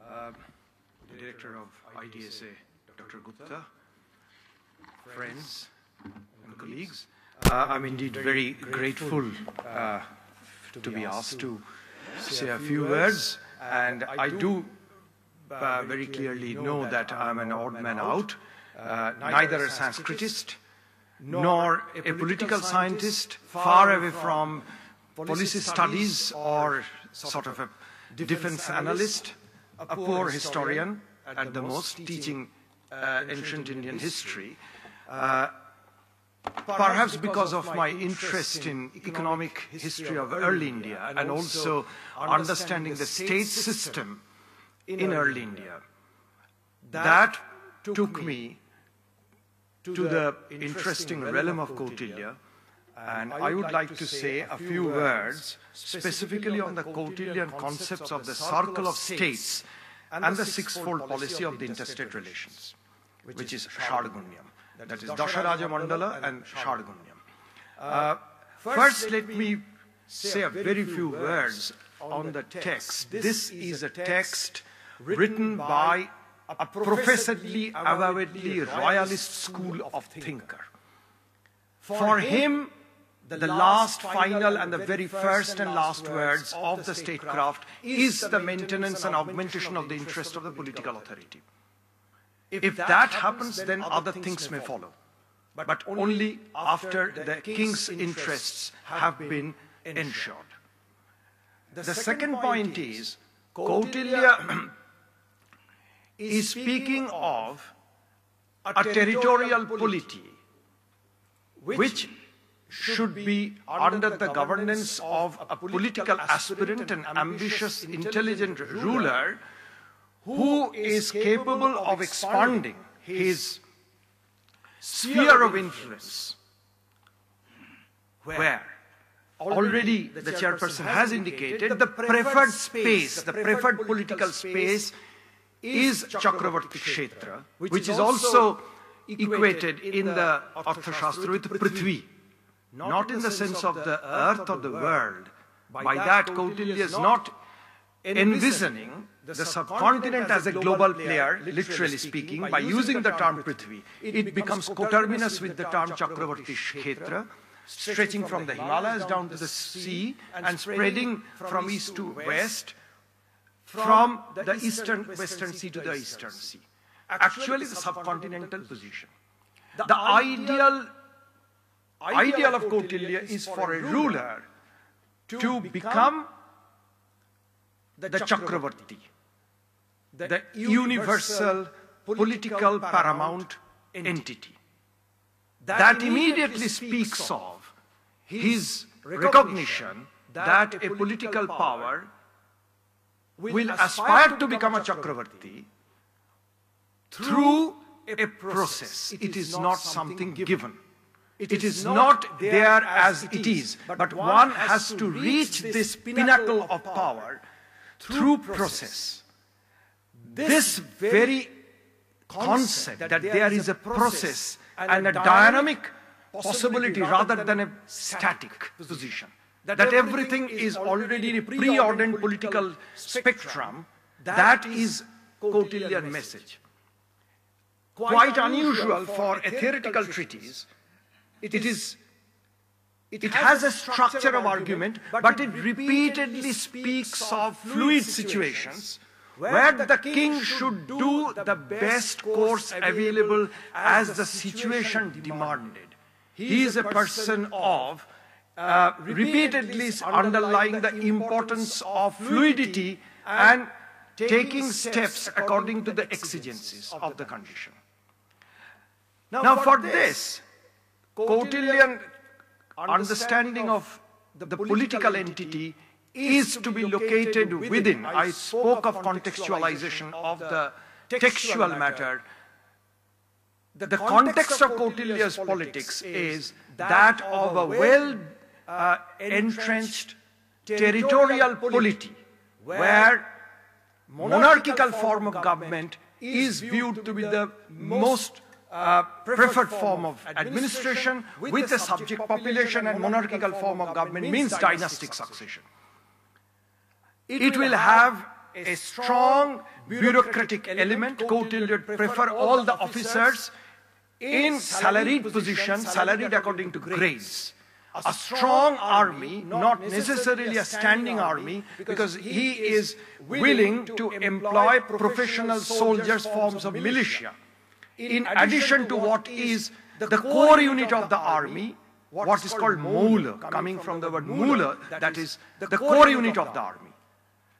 the director of IDSA, Dr. Gupta, friends and colleagues. I'm indeed very grateful to be asked to say a few words, and I do very clearly know that I'm an odd man out, neither a Sanskritist nor a political scientist, far away from policy studies or sort of a defense analyst, a poor historian at the most, teaching ancient Indian history. Perhaps because of my interest in economic history of early India and also understanding the state system in early India, that took me to the interesting realm of Kautilya, and I would like to say a few words specifically on the Kautilyan concepts of the circle of states and the sixfold policy of the interstate relations, which is Shadgunyam. That is Dasharaja Mandala and Shadgunyam. First, let me say a very few words on the text. This is a text written by a professedly, avowedly royalist school of thinker. For him, the last, final, and the very first and last words of the statecraft is the maintenance and augmentation of the interest of the political authority. If that happens, then other things may follow, but only after the king's interests have been ensured. The second point is, Kautilya is speaking of a territorial polity which should be under the governance of a political aspirant and ambitious, intelligent ruler who is capable of expanding his sphere of influence, where already the chairperson has indicated the preferred space, the preferred political space is Chakravarti Kshetra, which is also equated in the Arthashastra with Prithvi, not in the sense of the earth or the world. By that, Kautilya is not envisioning the subcontinent as a global player, literally speaking. By using the term Prithvi, it becomes coterminous with the term Chakravarti Kshetra, stretching from the Himalayas down to the sea and spreading from east to west, from the western sea to the eastern sea. Actually, the subcontinental position. The ideal of Kautilya is for a ruler to become the Chakravarti, the universal political paramount entity. That immediately speaks of his recognition that a political power will aspire to become a Chakravarti through a process. It is not something given. It is not there as it is, but one has to reach this pinnacle of power through process. This very concept that there is a process and a dynamic possibility rather than a static position, that everything is already in a preordained political spectrum, that is Kautilyan message. Quite unusual for a theoretical treatise. It has a structure of argument, but it repeatedly speaks of fluid situations where the king should do the best course available as the situation demanded. He is a person of repeatedly underlying the importance of fluidity and taking steps according to the exigencies of the condition. Now for this, Kautilyan understanding of the political entity is to be located within. I spoke of contextualization of the textual matter. The context of Kautilya's politics is that of a well-entrenched territorial polity, where monarchical form of government is viewed to be the most preferred form of administration with a subject population, and monarchical form of government means dynastic succession. It will have a strong bureaucratic element. Kautilya would prefer all the officers in salaried positions, salaried according to grades. A strong army, not necessarily a standing army, because he is willing to employ professional soldiers, forms of militia. In addition to what is the core unit of the army, what is called moula, coming from the word moula, that is the core unit of the army.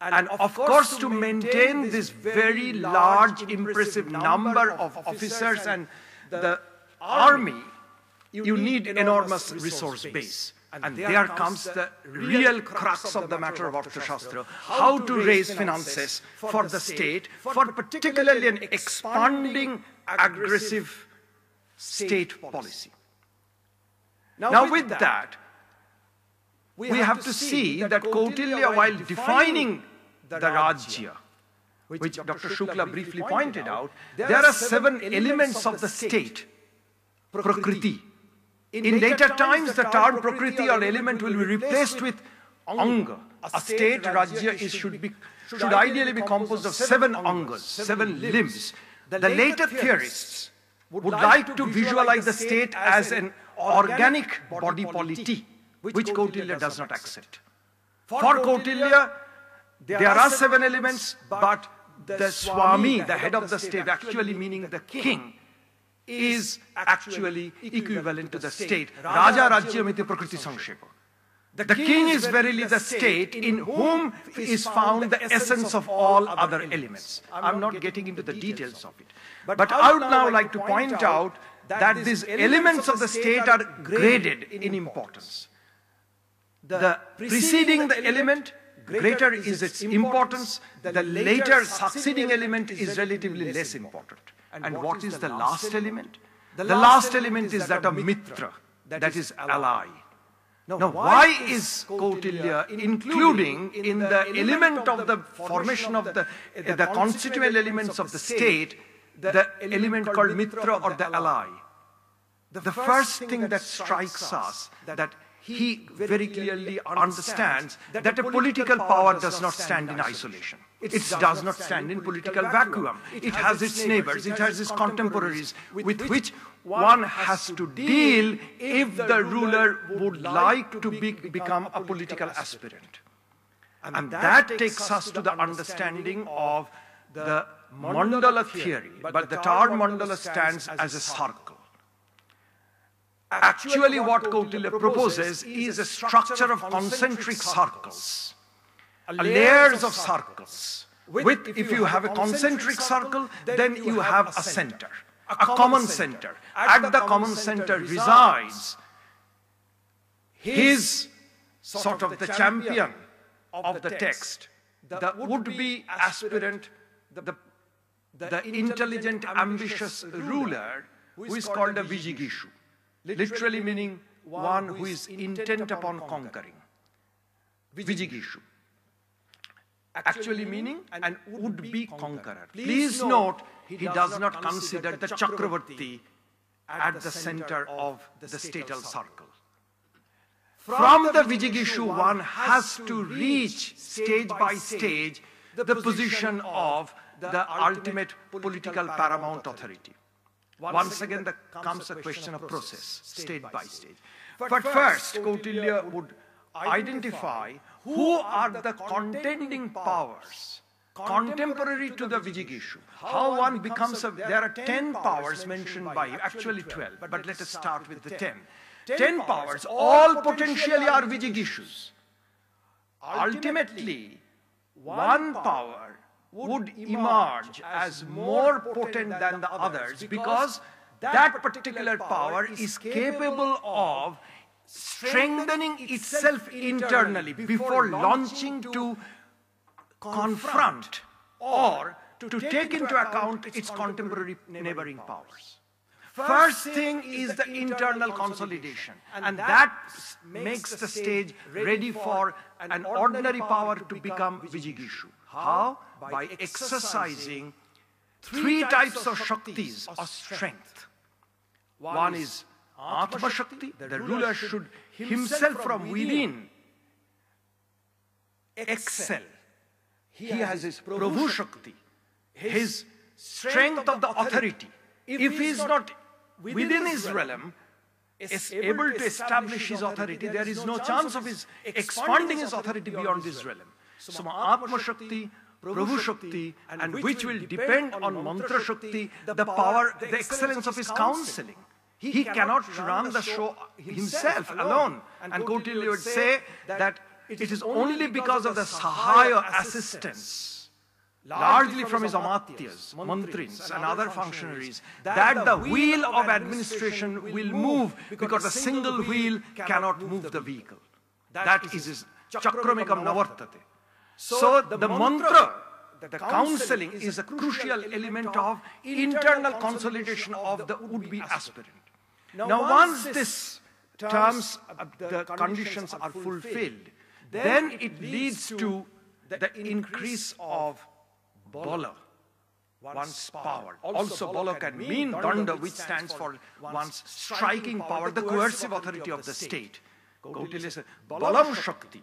And of course, to maintain this very large, impressive number of officers and the army, you need enormous resource base. And there comes the real crux of the matter of Arthashastra, how to raise finances for the state, for particularly an expanding, aggressive state policy. Now with that, we have to see that Kautilya, while defining the Rajya, which Dr. Shukla briefly pointed out, there are 7 elements of the state. Prakriti. In later times, the term Prakriti or element will be replaced with Anga. A state, Rajya, should ideally be composed of 7 Angas, 7 limbs. The later theorists would like to visualize the state as an organic body polity, which Kautilya does not accept. For Kautilya, there are 7 elements, but the Swami, the head of the state, actually meaning the king, is actually equivalent to the state. Raja Rajyamiti Prakriti Sangshepa. The king is verily the state in whom is found the essence of all other elements. I'm not getting into the details of it. But I would now like to point out that these elements of the state are graded in importance. The preceding the element, greater is its importance. The later succeeding element is relatively less important. And what is the last element? The last element is that of Mitra, that is ally. Now, why is Kautilya including in the element of the formation of the constituent elements of the state, the element called Mitra or the ally? The first thing that strikes us, that he very clearly understands that a political power does not stand in isolation. It does not stand in political vacuum. It has its neighbors, it has its contemporaries with which one has to deal if the ruler would like to become a political aspirant. And that takes us to the understanding of the Mandala theory. But the term Mandala stands as a circle. Actually, what Kautilya proposes is a structure of concentric circles, layers of circles. If you have a concentric circle, then you have a center, a common center. At the common center resides his sort of the champion of the text, the would-be aspirant, the intelligent, ambitious ruler who is called a Vijigishu. Literally meaning one who is intent upon conquering. Vijigishu. Actually meaning an would-be conqueror. Please note, he does not consider the Chakravarti at the center of the statal circle. From the Vijigishu, one has to reach stage by stage the position of the ultimate political paramount authority. Once again, there comes a question of process, stage by stage. But first, Kautilya would identify who are the contending powers contemporary to the Vijigishu. How one becomes there are 10 powers mentioned by you, actually 12, but let us start with the 10. 10 powers, all potentially are Vijigishus. Ultimately, one power would emerge as more potent than the others because that particular power is capable of strengthening itself internally before launching to confront or to take into account its contemporary neighboring powers. First thing is the internal consolidation, and that makes the stage ready for an ordinary power to become Vijigishu. How? By exercising 3 types of Shaktis of strength. One is Atma Shakti, the ruler should himself from within excel. he has his Prabhu Shakti, his strength of the authority. If he is not within his realm, is able to establish his authority, there is no chance of his expanding his authority beyond this realm. So Atma Shakti, Prabhu Shakti, and which will depend on Mantra Shakti, the power, the excellence of his counseling. He cannot run the show himself alone. And Kautilya would say that it is only because of the Sahaya assistance, largely from his Amatyas, Mantrins and other functionaries, that the wheel of administration will move, because a single wheel cannot move the vehicle. That is his Chakramekam Navartate. So the mantra, the counseling, is a crucial element of internal consolidation of the would-be aspirant. Now once this terms, the conditions are fulfilled, then it leads to the increase of Bala, one's power. Also Bala can mean Danda, which stands for one's striking power, the coercive authority of the state. Kautilya says, Balam Shakti.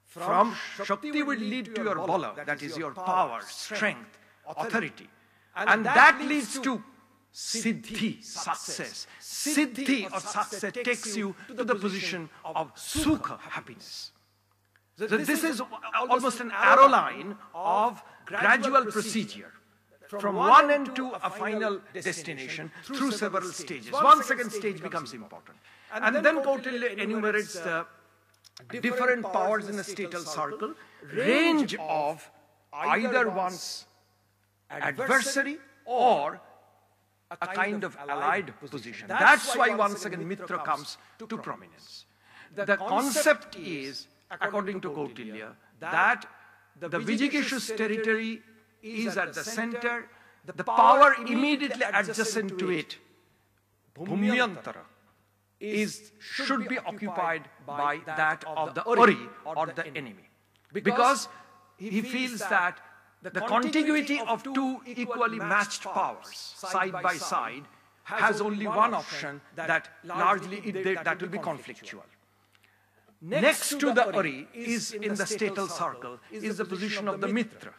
From Shakti will lead to your Bala, that is your power, strength, authority. And that leads to Siddhi, success. Siddhi or success takes you to the position of Sukha, happiness. So this is almost an arrow line of gradual procedure from one end to a final destination through several stages. One second stage becomes important. And then Kautilya enumerates the different powers in the statal circle, range of either one's adversary or a kind of allied position. That's why once again Mitra comes to prominence. The concept is, according to Kautilya, that the Vijigishu's territory is at the center, the power immediately adjacent to it, Bhumyantara, should be occupied by that of the Ari or the enemy. Because he feels that the contiguity of two equally matched powers, side by side, has only one option, that largely that will be conflictual. Next to the Ari is in the statal circle, is the position of the Mitra.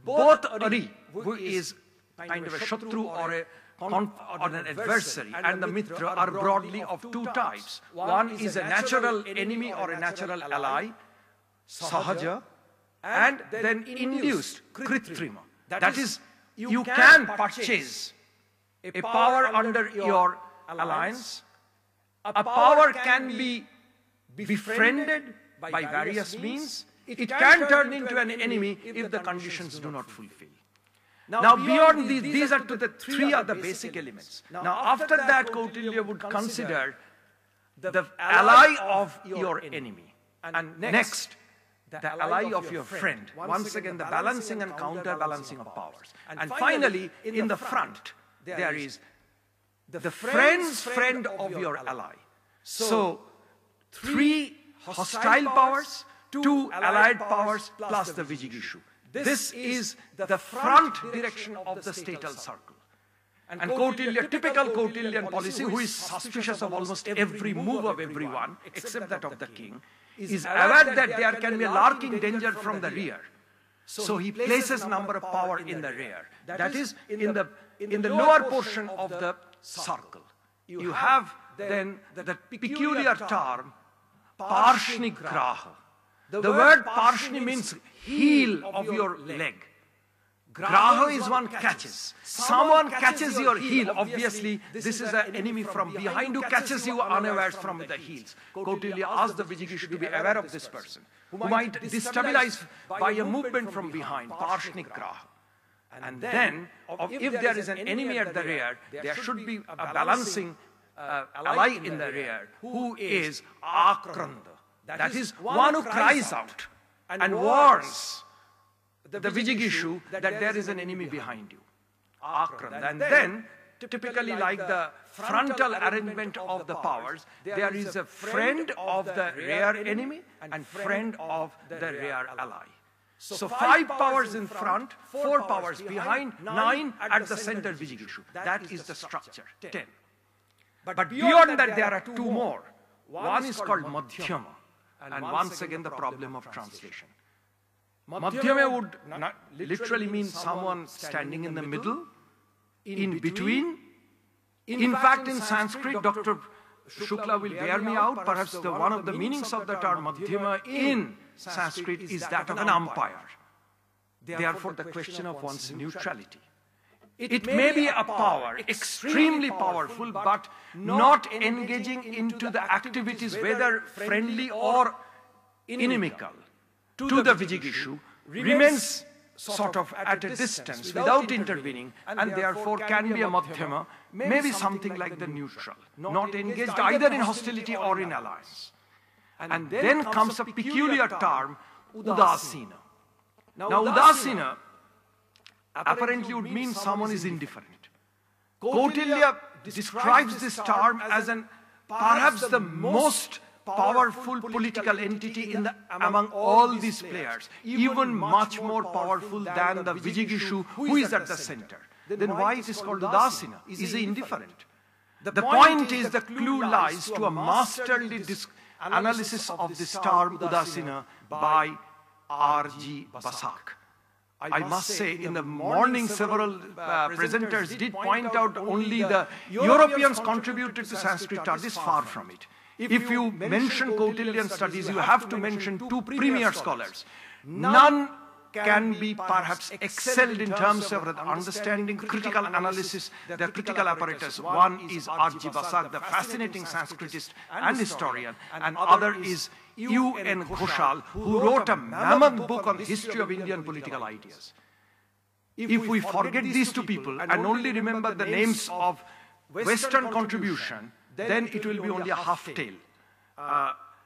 Both Ari, who is kind of a Shatru or an adversary, and the Mitra are broadly of two types. One is a natural enemy or a natural ally, Sahaja, and then induced, Kritrima. That is, you can purchase a power under your alliance. A power can be befriended by various means. It can turn into an enemy if the conditions do not fulfill. Now beyond these are the three other basic elements. Now after that, Kautilya would consider the ally of your enemy. And next, the ally of your friend. Once again, the balancing and counterbalancing of powers. And finally, in the front, there is the friend's friend of your ally. So, three hostile powers, two allied powers, plus the Vijigishu. This is the front direction of the statal circle. And Kautilya, typical Kautilyan policy, who is suspicious of almost every move of everyone, except that of the king, is aware that there can be a lurking danger from the rear. So he places number of power in the rear. That is, in the lower portion of the circle. You have then the peculiar term, Parshni Graha. The word Parshni means heel of your leg. Graha is one catches. Someone catches your heel. Obviously, this is an enemy from behind who catches you unawares from the heels. Kautilya asked the Vijigishu to be aware of this person, who might destabilize by a movement from behind, Parshni Graha. And then, if there is an enemy at the rear, there should be a balancing ally in the rear, who is Akranda. That is, one who cries out and warns the Vijigishu that there is an enemy behind you. Akranda. And then, typically like the frontal arrangement of the powers, there is a friend of the rear enemy and friend of the rear ally. So 5 powers in front, 4 powers behind, 9 at the center Vijigishu. That is the structure, 10. But beyond that there are 2 more. One is called Madhyama, and once again the problem of translation. Madhyama would literally mean someone standing in the middle, in between. In fact, in Sanskrit, Dr. Shukla will bear me out, perhaps one of the meanings of the term Madhyama in Sanskrit is that of an umpire. Therefore, the question of one's neutrality. It may be a power, extremely powerful, but not engaging into the activities, whether friendly or inimical, to the Vijigishuu, remains sort of at a distance without intervening, and therefore can be a Madhyama, maybe something like the neutral, not engaged either in hostility or in alliance. And then comes a peculiar term, Udasina. Now, Udasina apparently would mean someone is indifferent. Kautilya describes this term as perhaps the most powerful political entity among all these players, even much more powerful than the Vijigishuu, who is at the center. Then why it is called Udasina? Is he indifferent? The point is, the clue lies to a masterly analysis of this term Udasina by R.G. Basak. I must say, in the morning, several presenters did point out only the Europeans contributed to Sanskrit art. This is far from it. If you mention Kautilyan studies, you have to mention two premier scholars. None can be perhaps excelled in terms of understanding critical analysis, their critical apparatus. One is R.G. Basak, the fascinating Sanskritist and historian, and other is U.N. Ghoshal, who wrote a mammoth book on the history of Indian political ideas. If we forget these two people and only remember the names of Western contribution, then it will be only a half-tale.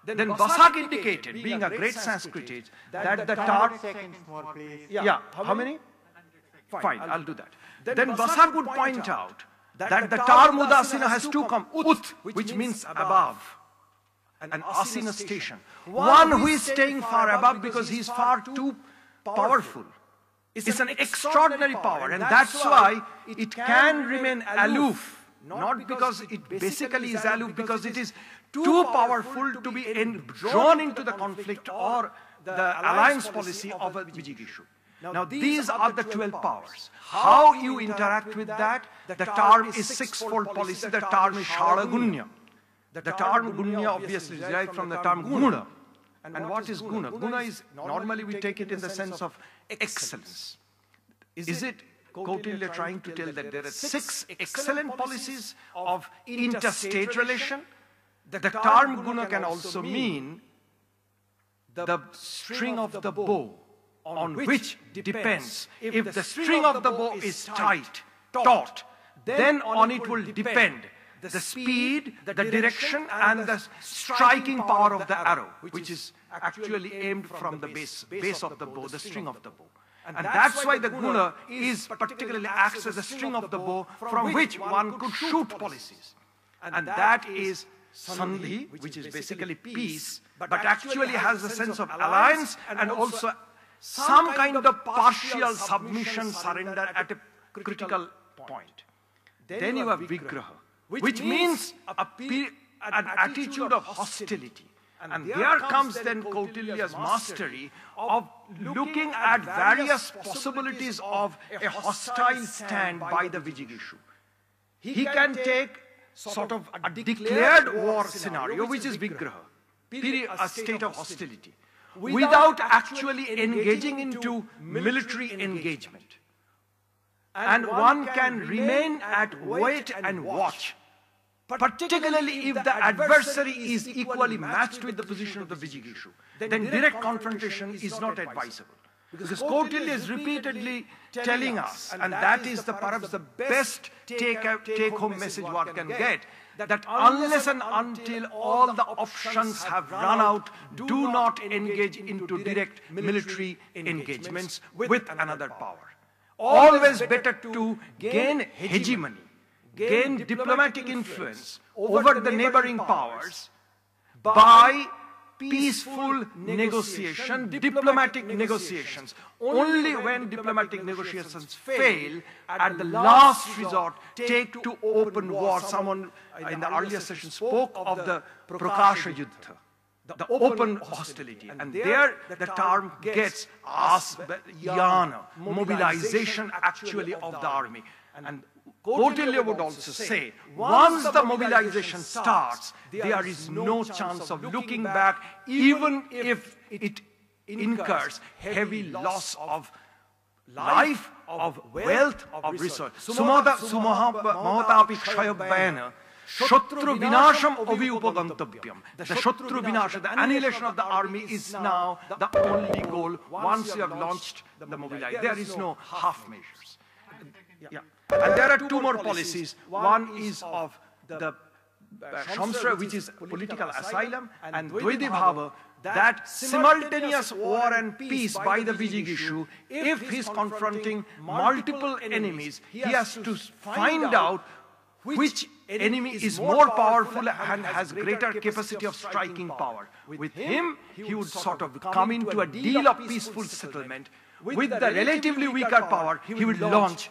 Then Basak indicated, being a great Sanskritist, that the term... Yeah, how many? Fine, I'll do that. Then Basak would point out that the term Udasina has two Ut, which means above, and Asina station. One who is staying far above because he is far too powerful. It's an extraordinary power, and that's why it can remain aloof. Not because it basically is aloof, because it is too powerful to be drawn into the conflict or the alliance policy of a Vijigishuu. Now, these are the 12 powers. How you interact with that, the term is sixfold policy, the term is Shalagunya. The term Gunya obviously is derived from the term Guna. And what is Guna? Guna is, normally we take it in the sense of excellence. Is it Kautilya trying to tell that there are 6 excellent policies of interstate relation? The term Guna can also mean the string of the bow, on which depends. If the string of the bow is tight, taut, then on it will depend the speed, the direction, and the striking power of the arrow, which is actually aimed from the base of the bow, the string of the bow. And that's why the Guna is particularly acts as a string of the bow from which one could shoot policies. And that is Sandhi, which is basically peace, but actually has a sense of alliance and also some kind of partial submission, surrender at a critical point. Then you have Vigraha, which means an attitude of hostility. And there comes then Kautilya's mastery of looking at various possibilities of a hostile stand by the Vijigishuu. He can take sort of a declared war scenario, which is Vigraha, a state of hostility, without actually engaging into military engagement. And one can remain at wait and watch, particularly if the adversary is equally matched with the position of the Vijigishuu. Then direct confrontation is not advisable. Because Kautilya is repeatedly telling us, and that is perhaps the best take-home message one can get, that unless and until all the options have run out, do not engage into direct military engagements with another power. Always better to gain hegemony, gain diplomatic influence over the neighboring powers by peaceful negotiation, diplomatic negotiations. Only when diplomatic negotiations fail, at the last resort, take to open war. Someone in the earlier session spoke of the Prakasha Yuddha. the open hostility. And there the term gets yana, mobilization actually of the army. And Kautilya would also say, once the mobilization starts, there is no chance of looking back, even if it incurs heavy loss of life, of wealth, of resource. Sumahatapi kshayabhayana Shatru vinasham avi upagantavyam. The Shatru vinasha, the annihilation of the army is now the only goal once you have launched the mobilization. There is no half measures. Yeah. And there are two more policies. One is of the Shamsra, which is political asylum, and Dvaiti Bhava, that simultaneous war and peace by the Vijigishu, if he is confronting multiple enemies, he has to find out which enemy is more powerful and has greater capacity of striking power. With him, he would sort of come into a deal of peaceful settlement. With the relatively weaker power, he would launch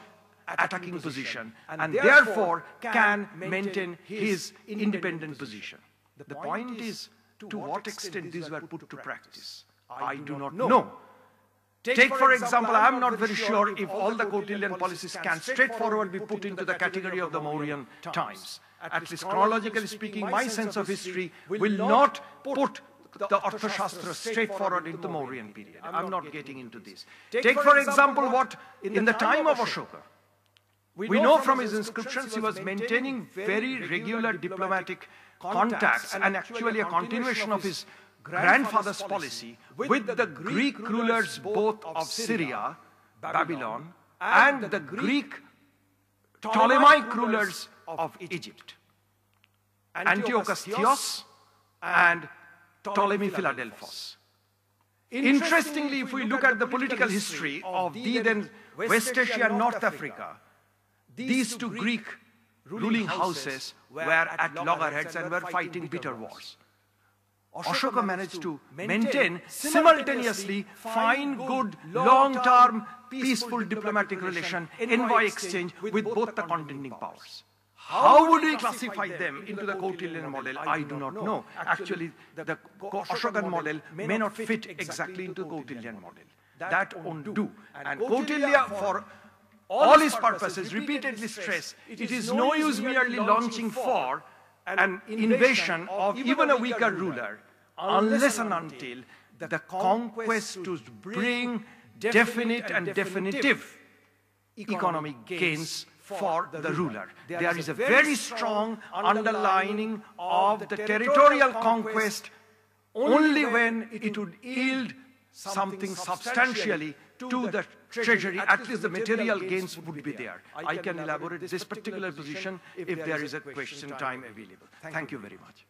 attacking position and therefore can maintain his independent position. The point is, to what extent these were put to practice, I do not know. Take for example, I am not very sure if all the Kautilyan policies can straightforward be put into the category of the Mauryan times. At least chronologically speaking, my sense of history will not put the Arthashastra straightforward into the Mauryan period. I am not getting into this. Take for example what in the time of Ashoka, we know from his inscriptions he was maintaining very regular diplomatic contacts and actually a continuation of his grandfather's policy with the Greek rulers both of Syria, Babylon, and the Greek Ptolemaic rulers of Egypt, Antiochus Theos and Ptolemy Philadelphos. Interestingly, if we look at the political history of the then West Asia and North Africa, these two Greek ruling houses were at loggerheads and were fighting bitter wars. Ashoka managed to maintain simultaneously fine, good, long-term, peaceful diplomatic relation, envoy exchange with both the contending powers. How would we classify them into the Kautilyan model? I do not know. Actually, the Ashokan model may not fit exactly into the Kautilyan model. That won't do. And Kautilya, for all his purposes, repeatedly stress, it is no use merely launching for an invasion of even a weaker ruler, unless and until the conquest to bring definite and definitive economic gains for the ruler. There is a very strong underlining of the territorial conquest only when it would yield something substantially to the treasury, at least the material gains would be there. I can elaborate this particular position if there is a question time available. Thank you very much.